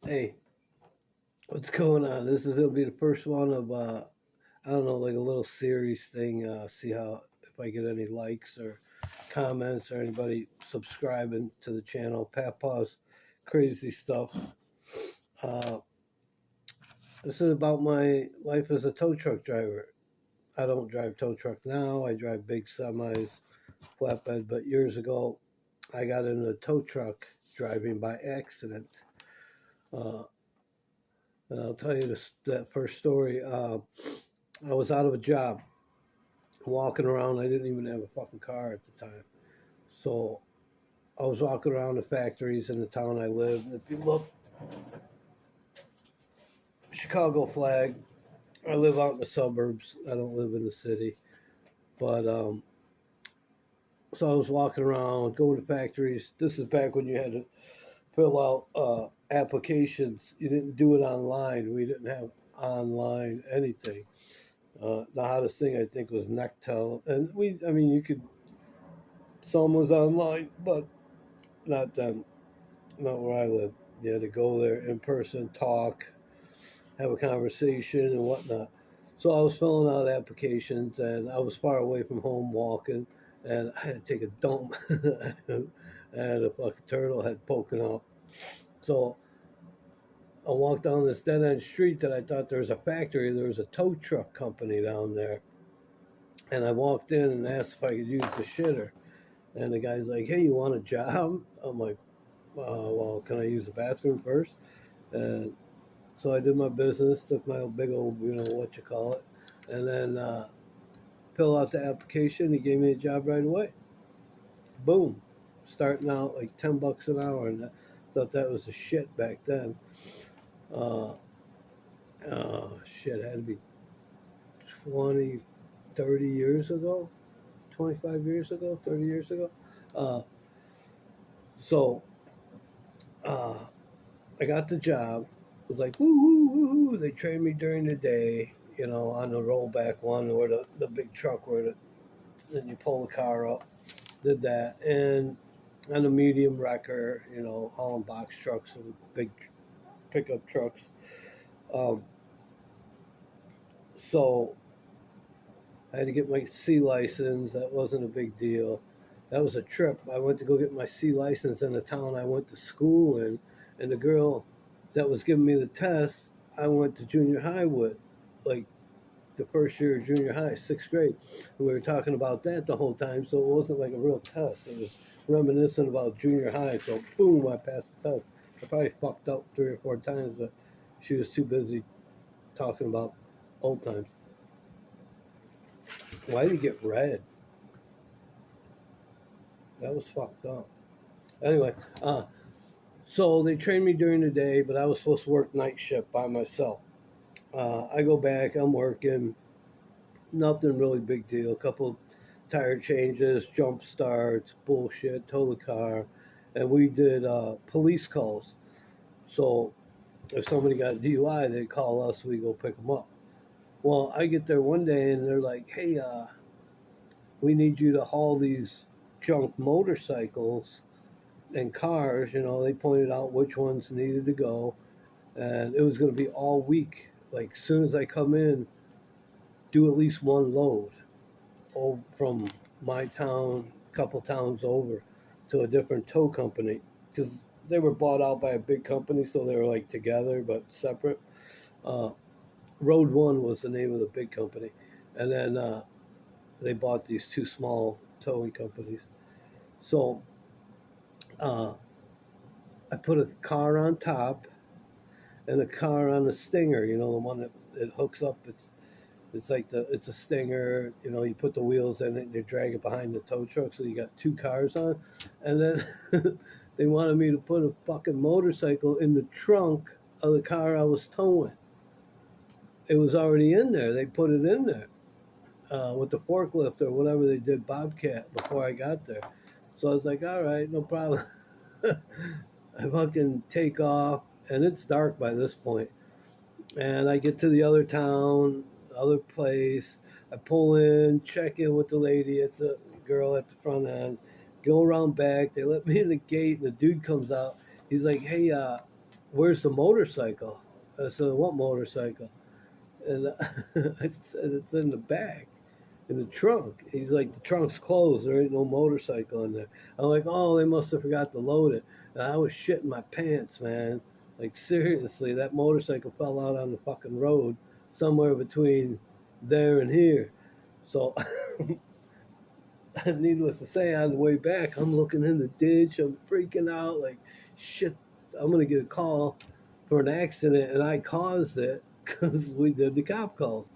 Hey, what's going on? This is gonna be the first one of I don't know, like a little series thing. See how if I get any likes or comments or anybody subscribing to the channel. Papaw's crazy stuff. Uh, this is about my life as a tow truck driver. I don't drive tow truck now. I drive big semis, flatbed. But years ago, I got in a tow truck driving by accident. Uh, and I'll tell you that first story. I was out of a job, walking around. I didn't even have a fucking car at the time. So I was walking around the factories in the town I live. If you look, Chicago flag. I live out in the suburbs. I don't live in the city. But so I was walking around, going to factories. This is back when you had to fill out applications. You didn't do it online. We didn't have online anything. The hottest thing I think was Nectel, and I mean, you could. Some was online, but not not where I live. You had to go there in person, talk, have a conversation, and whatnot. So I was filling out applications, and I was far away from home walking, and I had to take a dump. And a fucking turtle head poking out. So I walked down this dead end street that I thought there was a factory. There was a tow truck company down there. And I walked in and asked if I could use the shitter. And the guy's like, "Hey, you want a job?" I'm like, "Well, can I use the bathroom first?" And so I did my business, took my big old, what you call it, and then fill out the application. He gave me a job right away. Boom, starting out like $10 an hour, and I thought that was the shit back then. Uh, Shit, it had to be 20, 30 years ago, 25 years ago, 30 years ago. Uh, so uh, I got the job. It was like, woo, woo, woo, woo. They trained me during the day, on the rollback one where the big truck where then you pull the car up. Did that. And on the medium wrecker, hauling box trucks and big pickup trucks. Um, so I had to get my C license. That wasn't a big deal. That was a trip. I went to go get my C license in the town I went to school in, and the girl that was giving me the test, I went to junior high with, like the first year of junior high, sixth grade. And we were talking about that the whole time, so it wasn't like a real test. It was reminiscent about junior high. So boom, I passed the test. I probably fucked up 3 or 4 times, but she was too busy talking about old times. Why did he get red? That was fucked up. Anyway, so they trained me during the day, but I was supposed to work night shift by myself. I go back, I'm working, nothing really big deal. A couple tire changes, jump starts, bullshit, tow the car, and we did police calls. So if somebody got DUI, they call us, we go pick them up. Well, I get there one day and they're like, "Hey, we need you to haul these junk motorcycles and cars." They pointed out which ones needed to go, and it was going to be all week. Like, as soon as I come in, do at least one load from my town, a couple towns over, to a different tow company because they were bought out by a big company, so they were like together but separate. Uh, Road One was the name of the big company, and then they bought these two small towing companies. So uh, I put a car on top and a car on the Stinger. The one that it hooks up. It's a Stinger. You put the wheels in it and you drag it behind the tow truck, so you got two cars on. And then they wanted me to put a fucking motorcycle in the trunk of the car I was towing. It was already in there. They put it in there with the forklift or whatever they did, Bobcat, before I got there. So I was like, all right, no problem. I fucking take off, and it's dark by this point. And I get to the other town, other place. I pull in, check in with the lady at the girl at the front end, go around back. They let me in the gate, and the dude comes out. He's like, "Hey, where's the motorcycle? I said, what motorcycle? And I said, it's in the back, in the trunk. He's like, the trunk's closed. There ain't no motorcycle in there. I'm like, oh, they must have forgot to load it. And I was shitting my pants, man. Like, seriously, that motorcycle fell out on the fucking road somewhere between there and here. So, needless to say, on the way back, I'm looking in the ditch. I'm freaking out. Like, shit, I'm going to get a call for an accident, and I caused it because we did the cop calls.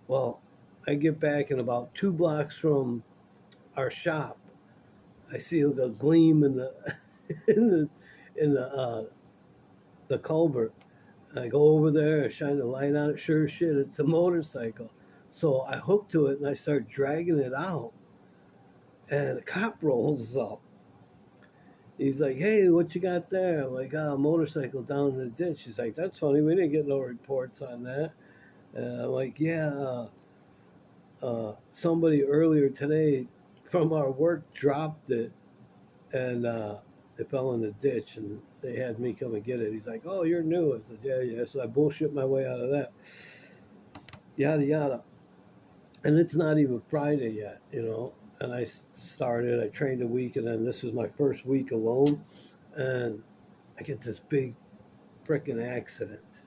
Well, I get back, and about 2 blocks from our shop, I see like a gleam in the in the in the culvert. And I go over there and shine the light on it. Sure as shit, it's a motorcycle. So I hook to it and I start dragging it out. And the cop rolls up. He's like, "Hey, what you got there?" I'm like, "Ah, a motorcycle down in the ditch." He's like, "That's funny. We didn't get no reports on that." And I'm like, "Yeah, somebody earlier today from our work dropped it, and it fell in the ditch, and they had me come and get it." He's like, "Oh, you're new." I said, "Yeah, yeah." So I bullshit my way out of that. Yada yada. And it's not even Friday yet, you know. And I trained a week, and then this is my first week alone, and I get this big freaking accident.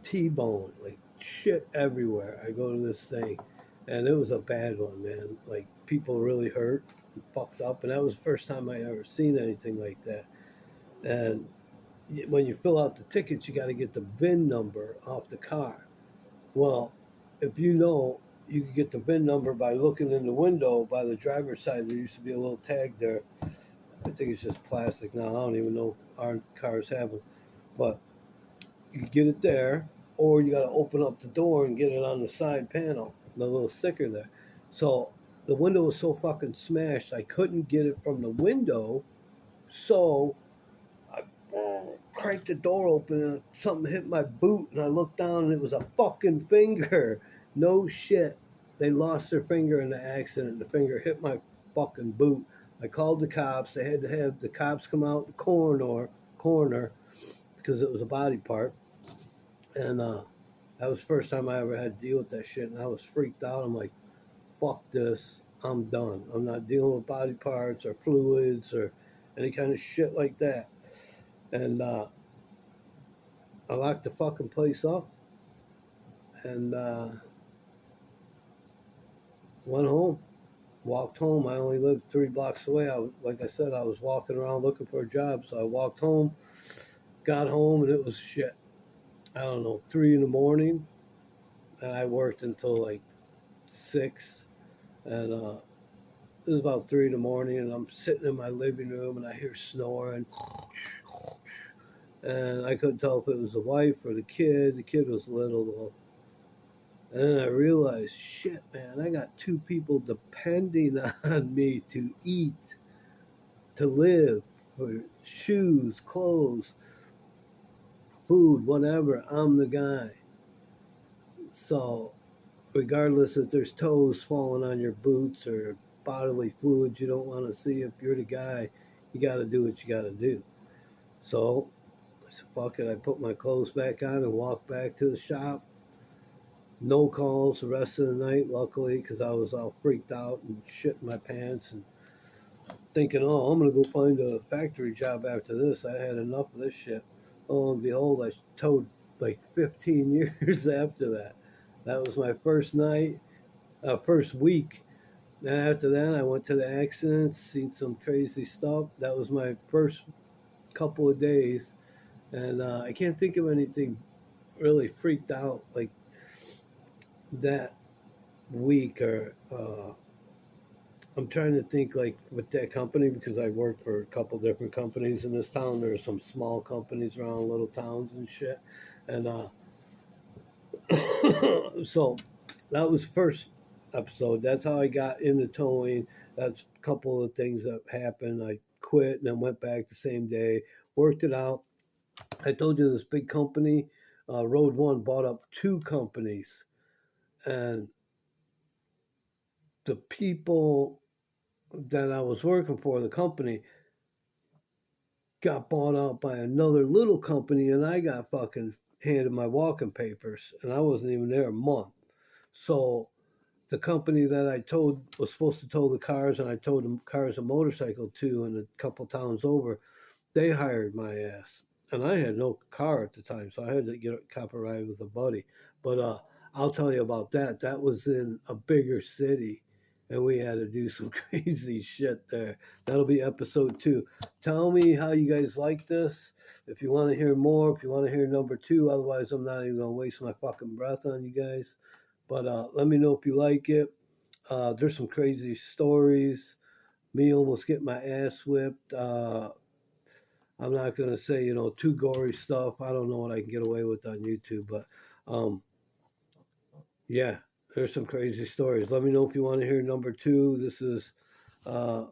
T-bone, like shit everywhere. I go to this thing, and it was a bad one, man. Like people really hurt and fucked up, and that was the first time I ever seen anything like that. And when you fill out the tickets, you got to get the VIN number off the car. Well, if you know, you can get the VIN number by looking in the window by the driver's side. There used to be a little tag there. I think it's just plastic now. I don't even know if our cars have them, but you get it there, or you got to open up the door and get it on the side panel, the little sticker there. So the window was so fucking smashed, I couldn't get it from the window. So I cranked the door open and something hit my boot, and I looked down and it was a fucking finger. No shit. They lost their finger in the accident. The finger hit my fucking boot. I called the cops. They had to have the cops come out the coroner because it was a body part. And that was the first time I ever had to deal with that shit. And I was freaked out. I'm like, fuck this. I'm done. I'm not dealing with body parts or fluids or any kind of shit like that. And I locked the fucking place up and went home. Walked home. I only lived 3 blocks away. Like I said, I was walking around looking for a job. So I walked home, got home, and it was shit. I don't know, 3 in the morning. And I worked until like 6. And it was about 3 in the morning, and I'm sitting in my living room, and I hear snoring, and I couldn't tell if it was the wife or the kid. The kid was little though, and then I realized, shit, man, I got 2 people depending on me to eat, to live, for shoes, clothes, food, whatever. I'm the guy. So, regardless if there's toes falling on your boots or bodily fluids you don't want to see, if you're the guy, you got to do what you got to do. So I said, fuck it. I put my clothes back on and walked back to the shop. No calls the rest of the night, luckily, because I was all freaked out and shitting my pants and thinking, oh, I'm going to go find a factory job after this. I had enough of this shit. Lo and behold, I towed like 15 years after that. That was my first night, first week. And after that, I went to the accident, seen some crazy stuff. That was my first couple of days. And I can't think of anything really freaked out like that week. Or I'm trying to think like with that company, because I worked for a couple different companies in this town. There are some small companies around little towns and shit. And so that was the first episode. That's how I got into towing. That's a couple of things that happened. I quit and then went back the same day, worked it out. I told you this big company, Road One, bought up 2 companies, and the people that I was working for, the company, got bought out by another little company, and I got fucking handed my walking papers, and I wasn't even there a month. So the company that I told was supposed to tow the cars, and I towed the cars and motorcycle too, and a couple towns over, they hired my ass, and I had no car at the time, so I had to get a cop a ride with a buddy. But I'll tell you about that. That was in a bigger city, and we had to do some crazy shit there. That'll be episode 2. Tell me how you guys like this. If you want to hear more, if you want to hear number 2, otherwise I'm not even gonna waste my fucking breath on you guys. But let me know if you like it. There's some crazy stories. Me almost getting my ass whipped. I'm not gonna say too gory stuff. I don't know what I can get away with on YouTube, but um, yeah, there's some crazy stories. Let me know if you want to hear number 2. This is uh,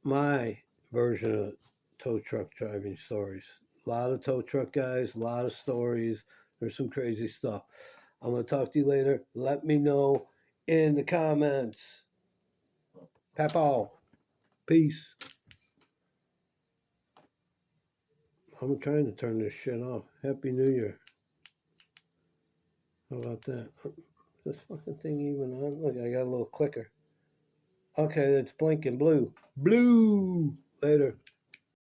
my version of tow truck driving stories. A lot of tow truck guys, a lot of stories. There's some crazy stuff. I'm gonna talk to you later. Let me know in the comments. Papaw. Peace. I'm trying to turn this shit off. Happy New Year. How about that? This fucking thing even on? Look, I got a little clicker. Okay, it's blinking blue. Blue! Later.